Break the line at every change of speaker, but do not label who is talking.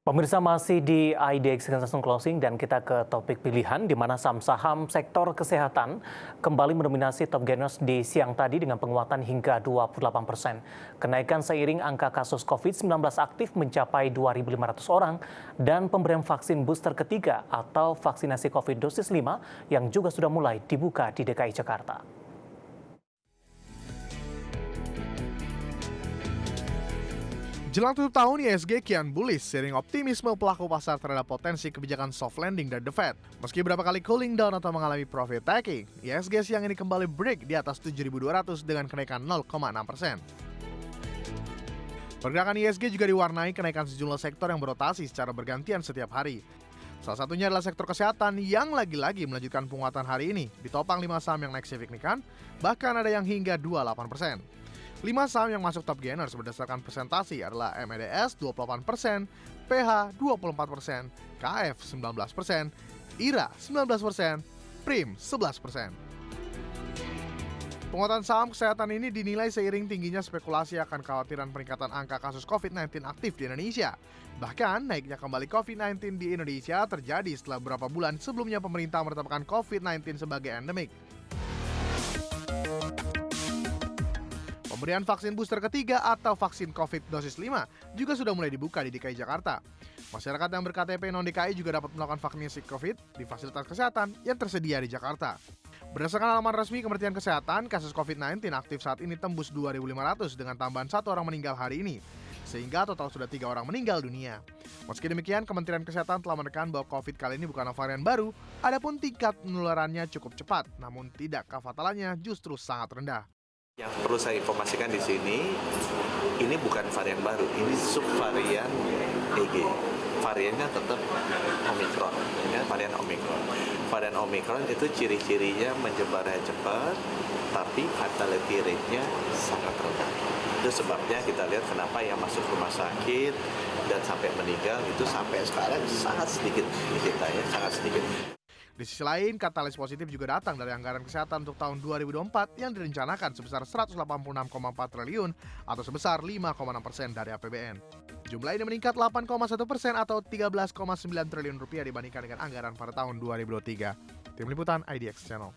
Pemirsa masih di IDX Langsung Closing dan kita ke topik pilihan di mana saham-saham sektor kesehatan kembali mendominasi top gainers di siang tadi dengan penguatan hingga 28%. Kenaikan seiring angka kasus COVID-19 aktif mencapai 2.500 orang dan pemberian vaksin booster ketiga atau vaksinasi COVID dosis 5 yang juga sudah mulai dibuka di DKI Jakarta.
Jelang tutup tahun, IHSG kian bullish seiring optimisme pelaku pasar terhadap potensi kebijakan soft landing dari The Fed. Meski beberapa kali cooling down atau mengalami profit taking, IHSG siang ini kembali break di atas 7.200 dengan kenaikan 0,6%. Pergerakan IHSG juga diwarnai kenaikan sejumlah sektor yang berotasi secara bergantian setiap hari. Salah satunya adalah sektor kesehatan yang lagi-lagi melanjutkan penguatan hari ini, ditopang 5 saham yang naik signifikan, bahkan ada yang hingga 28%. 5 saham yang masuk top gainers berdasarkan presentasi adalah MEDS 28%, PH 24%, KF 19%, IRA 19%, PRIM 11%. Penguatan saham kesehatan ini dinilai seiring tingginya spekulasi akan kekhawatiran peningkatan angka kasus COVID-19 aktif di Indonesia. Bahkan, naiknya kembali COVID-19 di Indonesia terjadi setelah beberapa bulan sebelumnya pemerintah menetapkan COVID-19 sebagai endemik. Pemberian vaksin booster ketiga atau vaksin COVID dosis 5 juga sudah mulai dibuka di DKI Jakarta. Masyarakat yang ber-KTP non-DKI juga dapat melakukan vaksinasi COVID di fasilitas kesehatan yang tersedia di Jakarta. Berdasarkan laman resmi Kementerian Kesehatan, kasus COVID-19 aktif saat ini tembus 2.500 dengan tambahan 1 orang meninggal hari ini, sehingga total sudah 3 orang meninggal dunia. Meski demikian, Kementerian Kesehatan telah menekan bahwa COVID kali ini bukanlah varian baru, adapun tingkat penularannya cukup cepat, namun tidak kefatalannya justru sangat rendah.
Yang perlu saya informasikan di sini, ini bukan varian baru, ini subvarian EG. Variannya tetap Omicron, ya, varian Omicron. Varian Omicron itu ciri-cirinya menyebarnya cepat, tapi fatality rate-nya sangat rendah. Itu sebabnya kita lihat kenapa yang masuk rumah sakit dan sampai meninggal itu sampai sekarang sangat sedikit di kita, ya, sangat sedikit.
Di sisi lain, katalis positif juga datang dari anggaran kesehatan untuk tahun 2024 yang direncanakan sebesar 186,4 triliun atau sebesar 5,6% dari APBN. Jumlah ini meningkat 8,1% atau 13,9 triliun rupiah dibandingkan dengan anggaran pada tahun 2023. Tim Liputan IDX Channel.